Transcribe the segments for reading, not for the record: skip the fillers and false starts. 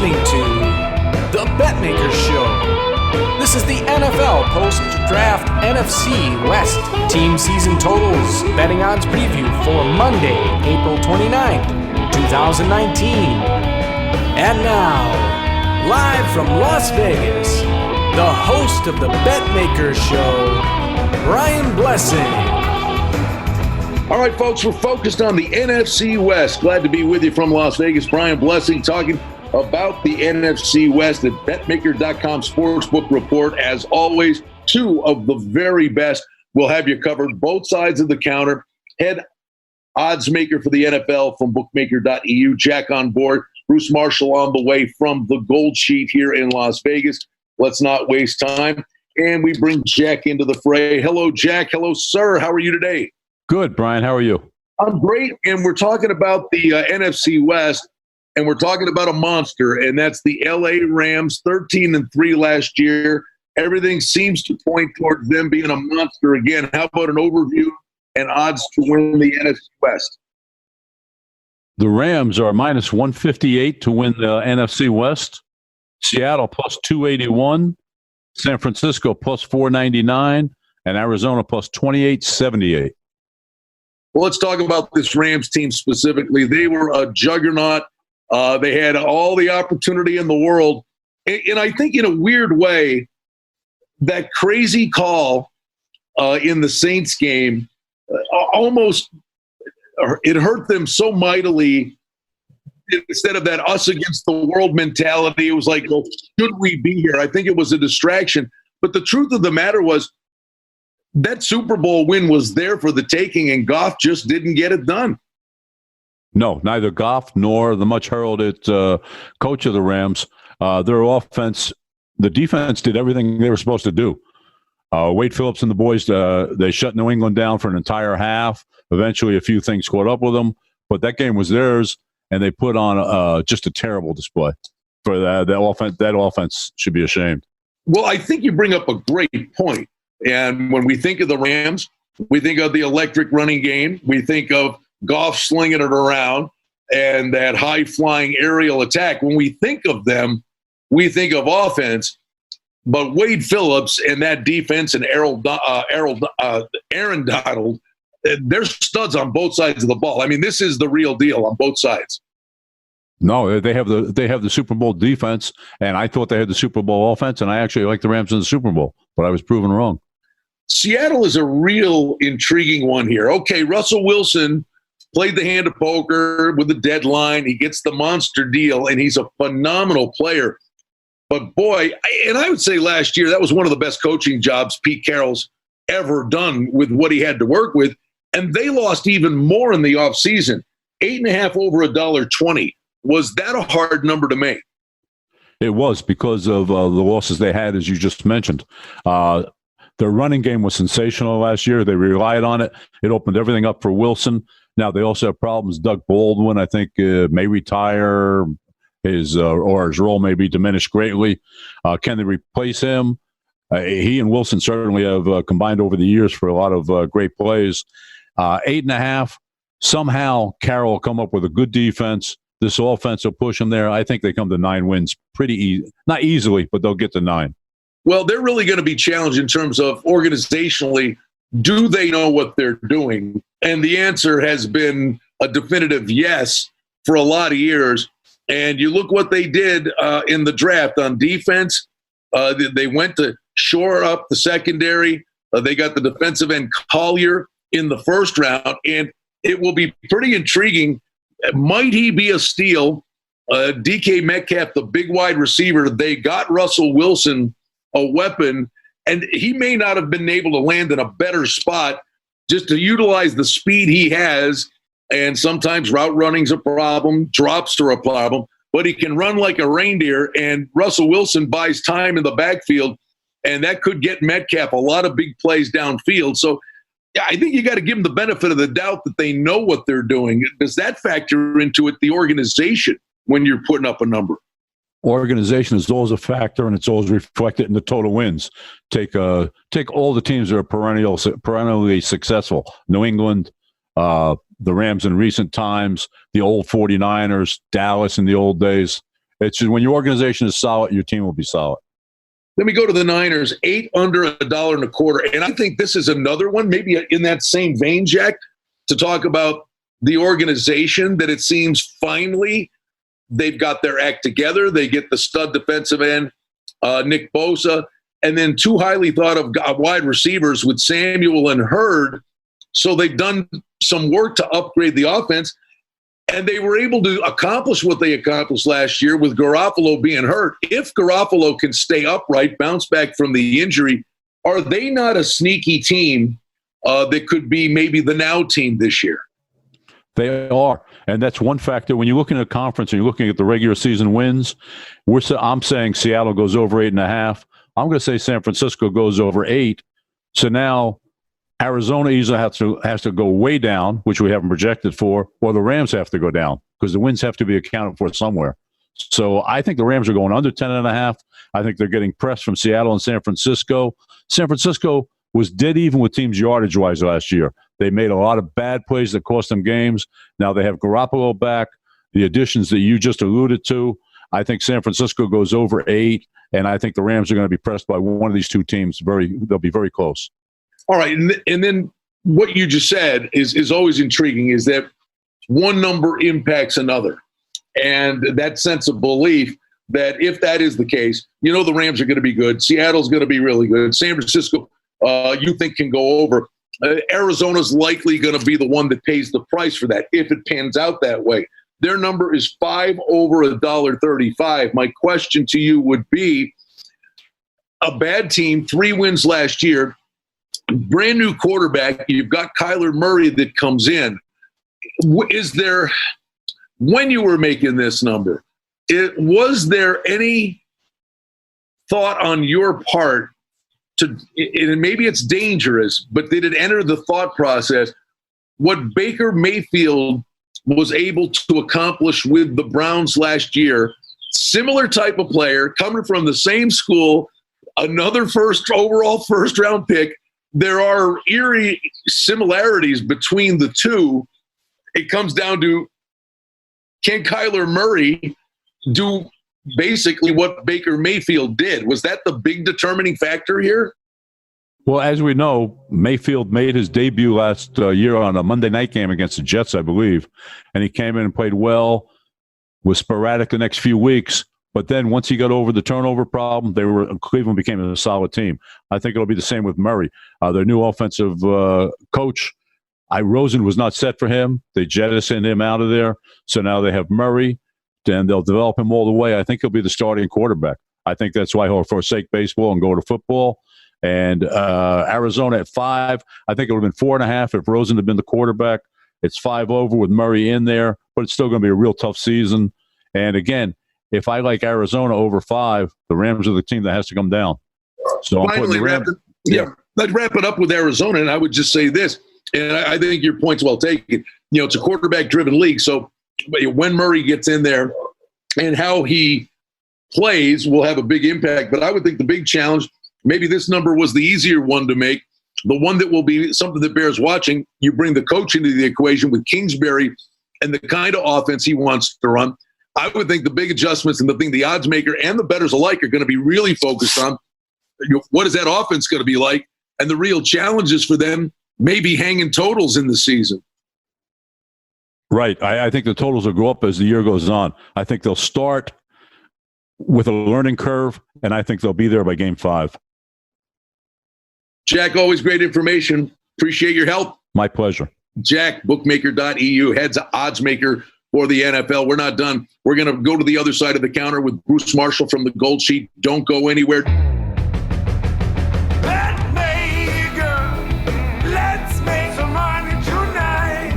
listening to the Betmaker Show. This is the NFL post-draft NFC West team season totals betting odds preview for Monday, April 29th, 2019. And now, live from Las Vegas, the host of the Betmaker Show, Brian Blessing. All right, folks, we're focused on the NFC West. Glad to be with you from Las Vegas. Brian Blessing talking about the NFC West at Betmaker.com Sportsbook Report. As always, two of the very best. We'll have you covered both sides of the counter. Head odds maker for the NFL from bookmaker.eu. Jack on board. Bruce Marshall on the way from the Gold Sheet here in Las Vegas. Let's not waste time. And we bring Jack into the fray. Hello, Jack. Hello, sir. How are you today? Good, Brian. How are you? I'm great, and we're talking about the NFC West, and we're talking about a monster, and that's the LA Rams, 13-3 last year. Everything seems to point towards them being a monster again. How about an overview and odds to win the NFC West? The Rams are minus 158 to win the NFC West. Seattle plus 281. San Francisco plus 499. And Arizona plus 2878. Well, let's talk about this Rams team specifically. They were a juggernaut. They had all the opportunity in the world. And I think in a weird way, that crazy call in the Saints game almost it hurt them so mightily. Instead of that us against the world mentality, it was like, well, should we be here? I think it was a distraction. But the truth of the matter was, that Super Bowl win was there for the taking, and Goff just didn't get it done. No, neither Goff nor the much heralded coach of the Rams. Their offense, the defense did everything they were supposed to do. Wade Phillips and the boys, they shut New England down for an entire half. Eventually, a few things caught up with them, but that game was theirs, and they put on just a terrible display. For that offense, that offense should be ashamed. Well, I think you bring up a great point. And when we think of the Rams, we think of the electric running game. We think of Goff slinging it around and that high-flying aerial attack. When we think of them, we think of offense. But Wade Phillips and that defense and Aaron Donald, they're studs on both sides of the ball. I mean, this is the real deal on both sides. No, they have the Super Bowl defense, and I thought they had the Super Bowl offense, and I actually like the Rams in the Super Bowl, but I was proven wrong. Seattle is a real intriguing one here. Okay, Russell Wilson played the hand of poker with the deadline. He gets the monster deal, and he's a phenomenal player. But boy, and I would say last year that was one of the best coaching jobs Pete Carroll's ever done with what he had to work with, and they lost even more in the offseason. 8.5 over $1.20. Was that a hard number to make? It was because of the losses they had, as you just mentioned. Their running game was sensational last year. They relied on it. It opened everything up for Wilson. Now they also have problems. Doug Baldwin, I think, may retire. His role may be diminished greatly. Can they replace him? He and Wilson certainly have combined over the years for a lot of great plays. 8.5. Somehow Carroll will come up with a good defense. This offense will push them there. I think they come to 9 wins pretty easy. Not easily, but they'll get to 9. Well, they're really going to be challenged in terms of organizationally, do they know what they're doing? And the answer has been a definitive yes for a lot of years. And you look what they did in the draft on defense. They went to shore up the secondary. They got the defensive end Collier in the first round. And it will be pretty intriguing. Might he be a steal? DK Metcalf, the big wide receiver, they got Russell Wilson a weapon, and he may not have been able to land in a better spot just to utilize the speed he has. And sometimes route running's a problem, drops are a problem, but he can run like a reindeer, and Russell Wilson buys time in the backfield, and that could get Metcalf a lot of big plays downfield. So yeah, I think you got to give them the benefit of the doubt that they know what they're doing. Does that factor into it, the organization, when you're putting up a number? Organization is always a factor, and it's always reflected in the total wins. Take all the teams that are perennially successful. New England, the Rams in recent times, the old 49ers, Dallas in the old days. It's just when your organization is solid, your team will be solid. Let me go to the Niners, 8 under $1.25. And I think this is another one, maybe in that same vein, Jack, to talk about the organization that it seems finally they've got their act together. They get the stud defensive end, Nick Bosa, and then 2 highly thought of wide receivers with Samuel and Hurd. So they've done some work to upgrade the offense, and they were able to accomplish what they accomplished last year with Garoppolo being hurt. If Garoppolo can stay upright, bounce back from the injury, are they not a sneaky team that could be maybe the now team this year? They are, and that's one factor. When you're looking at a conference and you're looking at the regular season wins, I'm saying Seattle goes over 8.5. I'm going to say San Francisco goes over 8. So now Arizona either has to go way down, which we haven't projected for, or the Rams have to go down because the wins have to be accounted for somewhere. So I think the Rams are going under 10.5. I think they're getting pressed from Seattle and San Francisco. San Francisco was dead even with teams yardage-wise last year. They made a lot of bad plays that cost them games. Now they have Garoppolo back, the additions that you just alluded to. I think San Francisco goes over 8, and I think the Rams are going to be pressed by one of these two teams. They'll be very close. All right, and then what you just said is always intriguing, is that one number impacts another. And that sense of belief that if that is the case, the Rams are going to be good. Seattle's going to be really good. San Francisco, you think can go over. Arizona's likely going to be the one that pays the price for that if it pans out that way. Their number is 5 over $1.35. My question to you would be, a bad team, 3 wins last year, brand new quarterback, you've got Kyler Murray that comes in. Is there, when you were making this number, was there any thought on your part to, and maybe it's dangerous, but did it enter the thought process, what Baker Mayfield was able to accomplish with the Browns last year, similar type of player, coming from the same school, another overall first-round pick. There are eerie similarities between the two. It comes down to, can Kyler Murray do basically what Baker Mayfield did? Was that the big determining factor here? Well, as we know, Mayfield made his debut last year on a Monday night game against the Jets, I believe, and he came in and played well, was sporadic the next few weeks. But then once he got over the turnover problem, Cleveland became a solid team. I think it'll be the same with Murray. Their new offensive coach, Rosen, was not set for him. They jettisoned him out of there. So now they have Murray, and they'll develop him all the way. I think he'll be the starting quarterback. I think that's why he'll forsake baseball and go to football. And Arizona at 5, I think it would have been 4.5 if Rosen had been the quarterback. It's 5 over with Murray in there, but it's still going to be a real tough season. And again, if I like Arizona over 5, the Rams are the team that has to come down. So finally, let's wrap it up with Arizona, and I would just say this, and I think your point's well taken. It's a quarterback-driven league, so when Murray gets in there and how he plays will have a big impact. But I would think the big challenge, maybe this number was the easier one to make, the one that will be something that bears watching. You bring the coach into the equation with Kingsbury and the kind of offense he wants to run. I would think the big adjustments and the thing the odds maker and the bettors alike are going to be really focused on, what is that offense going to be like? And the real challenges for them may be hanging totals in the season. Right. I think the totals will go up as the year goes on. I think they'll start with a learning curve, and I think they'll be there by game 5. Jack, always great information. Appreciate your help. My pleasure. Jack, bookmaker.eu, heads odds maker for the NFL. We're not done. We're going to go to the other side of the counter with Bruce Marshall from the Gold Sheet. Don't go anywhere. Betmaker, let's make some money tonight.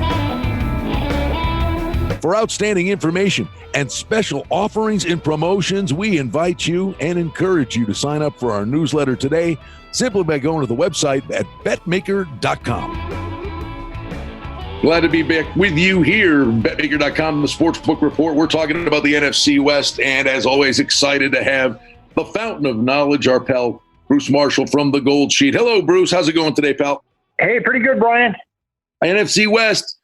For outstanding information and special offerings and promotions, we invite you and encourage you to sign up for our newsletter today simply by going to the website at betmaker.com. Glad to be back with you here, betmaker.com, the Sportsbook Report. We're talking about the NFC West, and as always, excited to have the fountain of knowledge, our pal, Bruce Marshall from the Gold Sheet. Hello, Bruce. How's it going today, pal? Hey, pretty good, Brian. NFC West,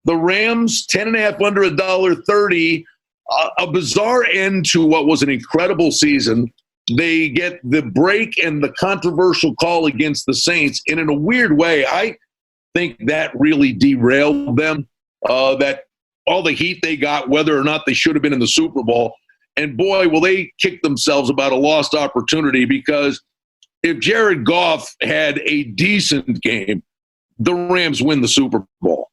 the Rams, 10.5 under $1.30. a bizarre end to what was an incredible season. They get the break and the controversial call against the Saints. And in a weird way, I think that really derailed them, that all the heat they got, whether or not they should have been in the Super Bowl. And boy, will they kick themselves about a lost opportunity, because if Jared Goff had a decent game, the Rams win the Super Bowl.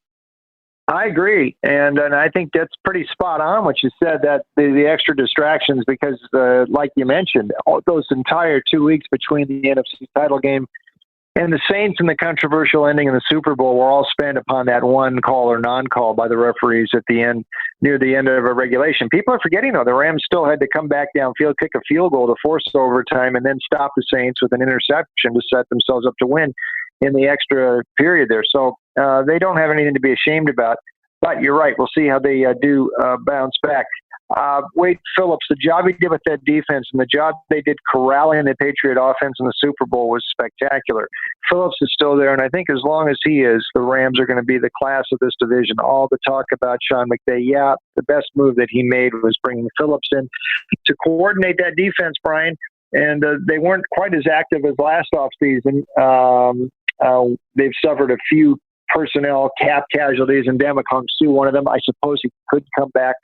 I agree, and I think that's pretty spot on what you said, that the extra distractions, because like you mentioned, all those entire 2 weeks between the NFC title game and the Saints and the controversial ending in the Super Bowl were all spent upon that one call or non-call by the referees at the end, near the end of a regulation. People are forgetting, though, the Rams still had to come back downfield, kick a field goal to force overtime, and then stop the Saints with an interception to set themselves up to win in the extra period there. So they don't have anything to be ashamed about. But you're right. We'll see how they do bounce back. Wade Phillips, the job he did with that defense and the job they did corralling the Patriot offense in the Super Bowl was spectacular. Phillips is still there, and I think as long as he is, the Rams are going to be the class of this division. All the talk about Sean McVay, yeah, the best move that he made was bringing Phillips in to coordinate that defense, Brian, and they weren't quite as active as last offseason. They've suffered a few personnel cap casualties, and Ndamukong Suh, one of them. I suppose he could come back,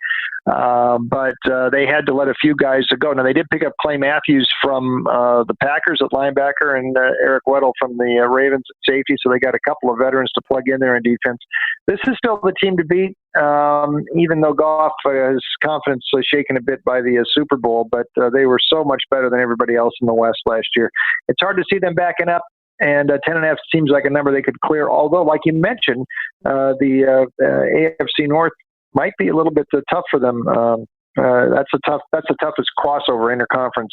but they had to let a few guys go. Now, they did pick up Clay Matthews from the Packers at linebacker and Eric Weddle from the Ravens at safety, so they got a couple of veterans to plug in there in defense. This is still the team to beat, even though Goff his confidence was shaken a bit by the Super Bowl, but they were so much better than everybody else in the West last year. It's hard to see them backing up. And 10.5 seems like a number they could clear. Although, like you mentioned, the AFC North might be a little bit tough for them. That's the toughest crossover interconference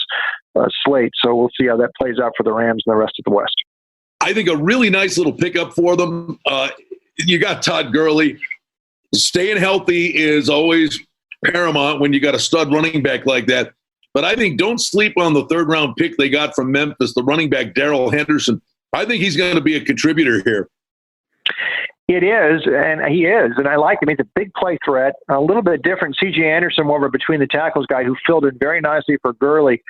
slate. So we'll see how that plays out for the Rams and the rest of the West. I think a really nice little pickup for them. You got Todd Gurley. Staying healthy is always paramount when you got a stud running back like that. But I think don't sleep on the third-round pick they got from Memphis, the running back Darrell Henderson. I think he's going to be a contributor here. It is, and he is, and I like him. He's a big play threat, a little bit different. C.J. Anderson, more of a between-the-tackles guy who filled in very nicely for Gurley.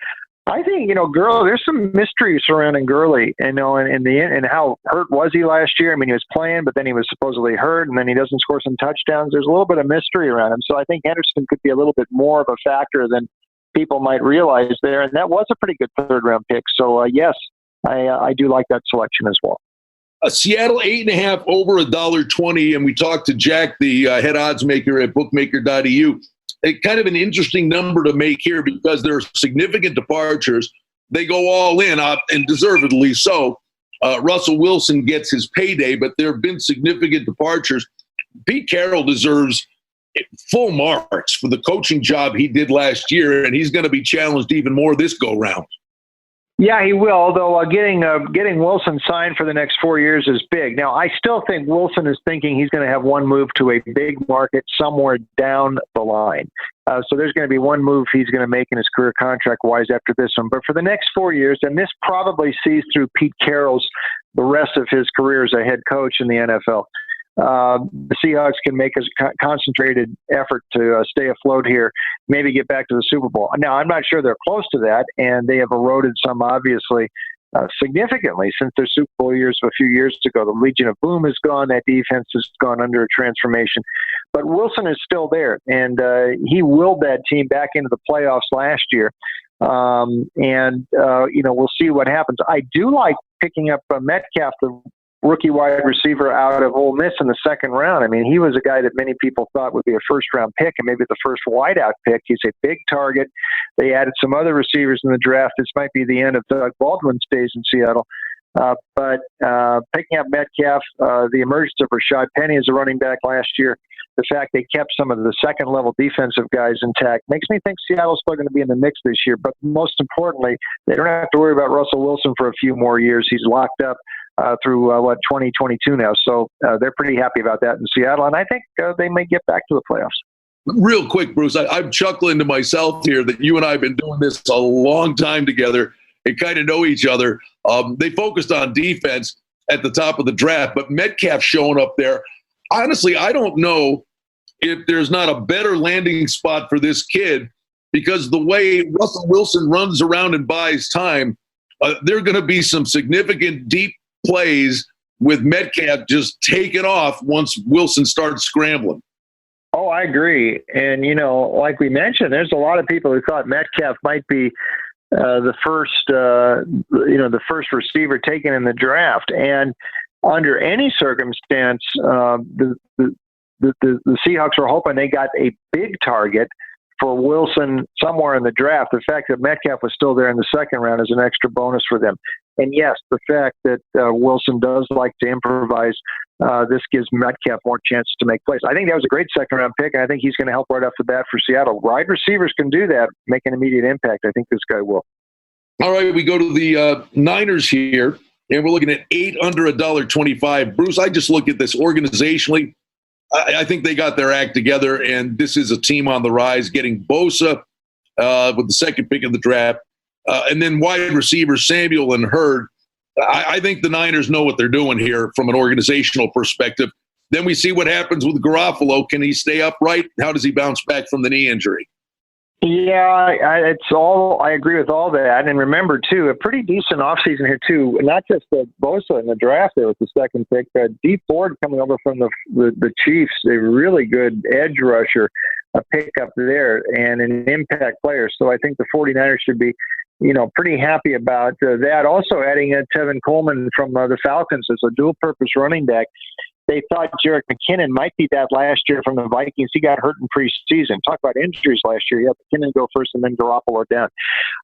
I think, Gurley, there's some mystery surrounding Gurley, and how hurt was he last year? I mean, he was playing, but then he was supposedly hurt, and then he doesn't score some touchdowns. There's a little bit of mystery around him, so I think Henderson could be a little bit more of a factor than people might realize there, and that was a pretty good third-round pick. So, yes, I do like that selection as well. Seattle 8.5 over $1.20, and we talked to Jack, the head odds maker at bookmaker.eu. Kind of an interesting number to make here because there are significant departures. They go all in, and deservedly so. Russell Wilson gets his payday, but there have been significant departures. Pete Carroll deserves full marks for the coaching job he did last year, and he's going to be challenged even more this go-round. Yeah, he will, although getting Wilson signed for the next 4 years is big. Now, I still think Wilson is thinking he's going to have one move to a big market somewhere down the line. So there's going to be one move he's going to make in his career contract-wise after this one. But for the next 4 years, and this probably sees through Pete Carroll's the rest of his career as a head coach in the NFL. The Seahawks can make a concentrated effort to stay afloat here, maybe get back to the Super Bowl. Now, I'm not sure they're close to that, and they have eroded some, obviously, significantly since their Super Bowl years of a few years ago. The Legion of Boom is gone. That defense has gone under a transformation. But Wilson is still there, and he willed that team back into the playoffs last year. We'll see what happens. I do like picking up Metcalf, the rookie wide receiver out of Ole Miss in the second round. I mean, he was a guy that many people thought would be a first-round pick and maybe the first wideout pick. He's a big target. They added some other receivers in the draft. This might be the end of Doug Baldwin's days in Seattle. But picking up Metcalf, the emergence of Rashad Penny as a running back last year, the fact they kept some of the second-level defensive guys intact makes me think Seattle's still going to be in the mix this year. But most importantly, they don't have to worry about Russell Wilson for a few more years. He's locked up through 2022 now. So they're pretty happy about that in Seattle, and I think they may get back to the playoffs. Real quick, Bruce, I'm chuckling to myself here that you and I have been doing this a long time together and kind of know each other. They focused on defense at the top of the draft, but Metcalf showing up there. Honestly, I don't know if there's not a better landing spot for this kid, because the way Russell Wilson runs around and buys time, there are going to be some significant deep plays with Metcalf just taking off once Wilson starts scrambling. Oh, I agree. And, like we mentioned, there's a lot of people who thought Metcalf might be the first receiver taken in the draft. And under any circumstance, the Seahawks were hoping they got a big target for Wilson somewhere in the draft. The fact that Metcalf was still there in the second round is an extra bonus for them. And yes, the fact that Wilson does like to improvise, this gives Metcalf more chances to make plays. I think that was a great second-round pick, and I think he's going to help right off the bat for Seattle. Wide receivers can do that, make an immediate impact. I think this guy will. All right, we go to the Niners here, and we're looking at 8 under $1.25. Bruce, I just look at this organizationally. I think they got their act together, and this is a team on the rise, getting Bosa with the second pick of the draft, and then wide receivers Samuel and Hurd. I think the Niners know what they're doing here from an organizational perspective. Then we see what happens with Garoppolo. Can he stay upright? How does he bounce back from the knee injury? Yeah, I agree with all that. And remember, too, a pretty decent offseason here, too. Not just the Bosa in the draft there with the second pick, but Dee Ford coming over from the Chiefs, a really good edge rusher, a pickup there, and an impact player. So I think the 49ers should be, pretty happy about that. Also adding Tevin Coleman from the Falcons as a dual-purpose running back. They thought Jerick McKinnon might be that last year from the Vikings. He got hurt in preseason. Talk about injuries last year. You have McKinnon go first and then Garoppolo down.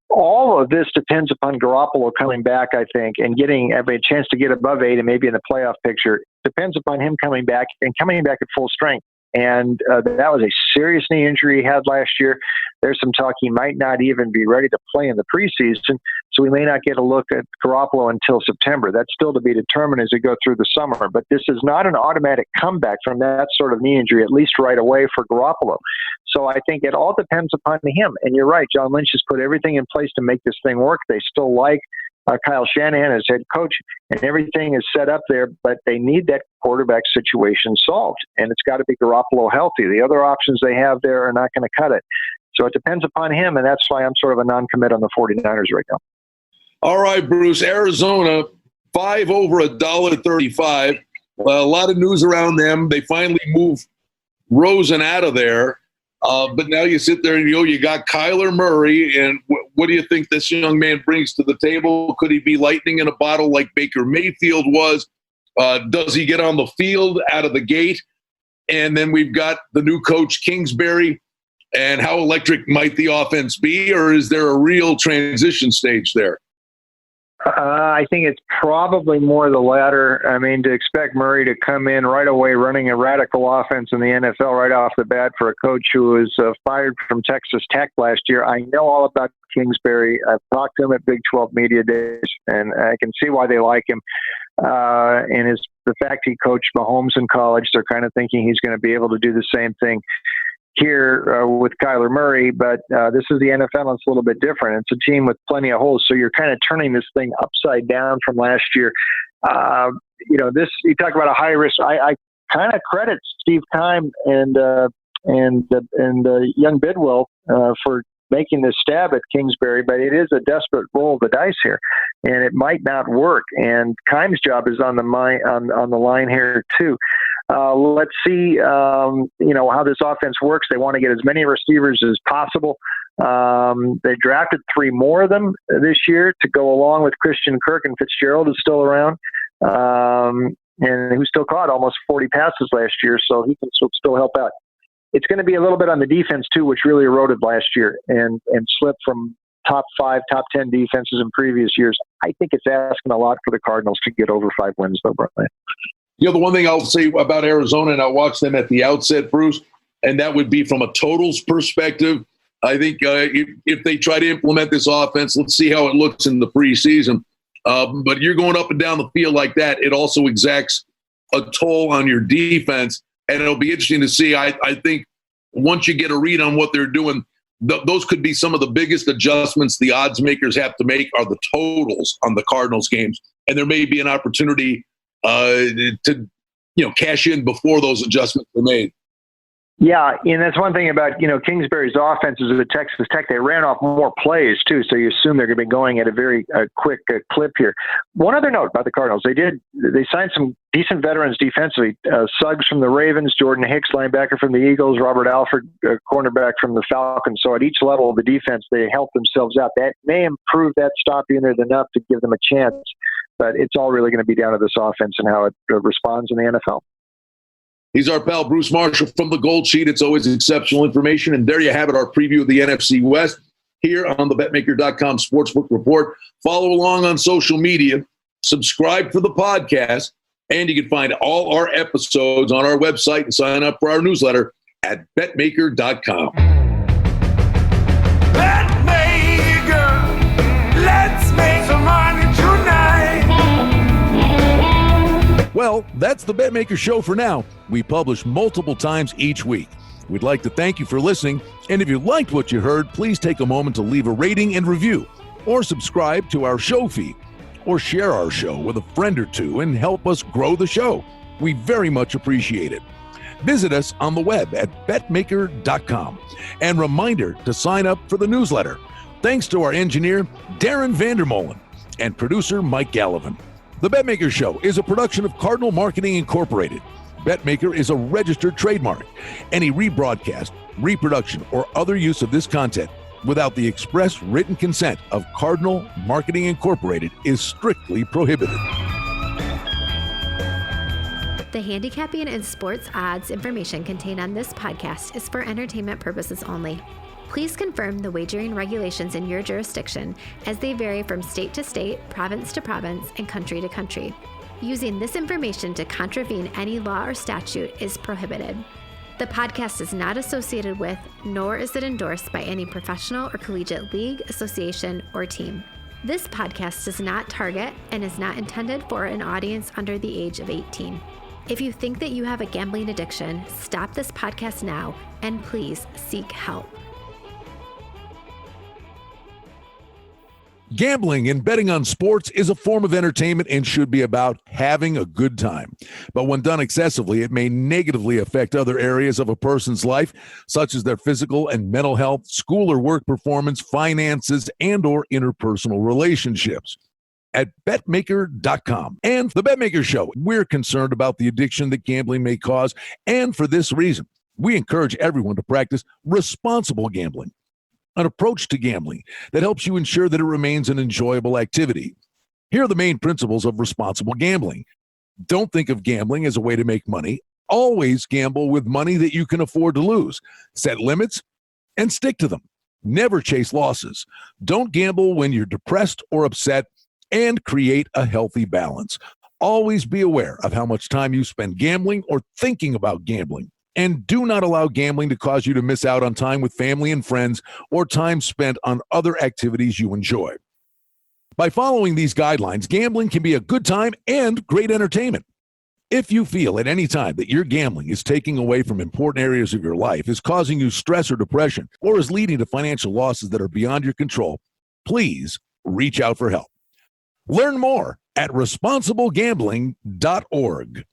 All of this depends upon Garoppolo coming back, I think, and having a chance to get above 8 and maybe in the playoff picture. Depends upon him coming back and coming back at full strength. And that was a serious knee injury he had last year. There's some talk he might not even be ready to play in the preseason, so we may not get a look at Garoppolo until September. That's still to be determined as we go through the summer. But this is not an automatic comeback from that sort of knee injury, at least right away for Garoppolo. So I think it all depends upon him. And you're right, John Lynch has put everything in place to make this thing work. They still like Kyle Shanahan as head coach, and everything is set up there, but they need that quarterback situation solved, and it's got to be Garoppolo healthy. The other options they have there are not going to cut it. So it depends upon him, and that's why I'm sort of a non-commit on the 49ers right now. All right, Bruce, Arizona, 5 over $1.35. A lot of news around them. They finally moved Rosen out of there. But now you sit there and you got Kyler Murray, and what do you think this young man brings to the table? Could he be lightning in a bottle like Baker Mayfield was? Does he get on the field out of the gate? And then we've got the new coach, Kingsbury, and how electric might the offense be, or is there a real transition stage there? I think it's probably more the latter. I mean, to expect Murray to come in right away running a radical offense in the NFL right off the bat for a coach who was fired from Texas Tech last year. I know all about Kingsbury. I've talked to him at Big 12 Media Days, and I can see why they like him. And the fact he coached Mahomes in college, they're kind of thinking he's going to be able to do the same thing here with Kyler Murray, but this is the NFL, and it's a little bit different. It's a team with plenty of holes, so you're kind of turning this thing upside down from last year. This you talk about a high risk. I kind of credit Steve Keim and young Bidwell for making this stab at Kingsbury, but it is a desperate roll of the dice here, and it might not work. And Keim's job is on the line here too. Let's see, how this offense works. They want to get as many receivers as possible. They drafted 3 more of them this year to go along with Christian Kirk, and Fitzgerald is still around, and who still caught almost 40 passes last year, so he can still help out. It's going to be a little bit on the defense too, which really eroded last year and slipped from top 5, top 10 defenses in previous years. I think it's asking a lot for the Cardinals to get over 5 wins, though, Brian. The one thing I'll say about Arizona, and I watched them at the outset, Bruce, and that would be from a totals perspective. I think if they try to implement this offense, let's see how it looks in the preseason. But you're going up and down the field like that, it also exacts a toll on your defense, and it'll be interesting to see. I think once you get a read on what they're doing, those could be some of the biggest adjustments the odds makers have to make are the totals on the Cardinals games, and there may be an opportunity to cash in before those adjustments are made. Yeah, and that's one thing about, Kingsbury's offenses at Texas Tech. They ran off more plays, too, so you assume they're going to be going at a very quick clip here. One other note about the Cardinals. They signed some decent veterans defensively. Suggs from the Ravens, Jordan Hicks, linebacker from the Eagles, Robert Alford, cornerback from the Falcons. So at each level of the defense, they helped themselves out. That may improve that stop unit enough to give them a chance, but it's all really going to be down to this offense and how it responds in the NFL. He's our pal, Bruce Marshall from the Gold Sheet. It's always exceptional information. And there you have it, our preview of the NFC West here on the Betmaker.com Sportsbook Report. Follow along on social media. Subscribe for the podcast. And you can find all our episodes on our website and sign up for our newsletter at Betmaker.com. Betmaker, let's make some money tonight. Well, that's the Betmaker Show for now. We publish multiple times each week. We'd like to thank you for listening, and if you liked what you heard, please take a moment to leave a rating and review, or subscribe to our show feed, or share our show with a friend or two and help us grow the show. We very much appreciate it. Visit us on the web at betmaker.com, and reminder to sign up for the newsletter. Thanks to our engineer, Darren Vandermolen, and producer, Mike Gallivan. The Betmaker Show is a production of Cardinal Marketing Incorporated. Betmaker is a registered trademark. Any rebroadcast, reproduction, or other use of this content without the express written consent of Cardinal Marketing Incorporated is strictly prohibited. The handicapping and sports odds information contained on this podcast is for entertainment purposes only. Please confirm the wagering regulations in your jurisdiction, as they vary from state to state, province to province, and country to country. Using this information to contravene any law or statute is prohibited. The podcast is not associated with, nor is it endorsed by any professional or collegiate league, association, or team. This podcast does not target and is not intended for an audience under the age of 18. If you think that you have a gambling addiction, stop this podcast now and please seek help. Gambling and betting on sports is a form of entertainment and should be about having a good time. But when done excessively, it may negatively affect other areas of a person's life, such as their physical and mental health, school or work performance, finances, and or interpersonal relationships. At Betmaker.com and the Betmaker Show, we're concerned about the addiction that gambling may cause, and for this reason, we encourage everyone to practice responsible gambling. An approach to gambling that helps you ensure that it remains an enjoyable activity. Here are the main principles of responsible gambling. Don't think of gambling as a way to make money. Always gamble with money that you can afford to lose. Set limits and stick to them. Never chase losses. Don't gamble when you're depressed or upset, and create a healthy balance. Always be aware of how much time you spend gambling or thinking about gambling. And do not allow gambling to cause you to miss out on time with family and friends or time spent on other activities you enjoy. By following these guidelines, gambling can be a good time and great entertainment. If you feel at any time that your gambling is taking away from important areas of your life, is causing you stress or depression, or is leading to financial losses that are beyond your control, please reach out for help. Learn more at responsiblegambling.org.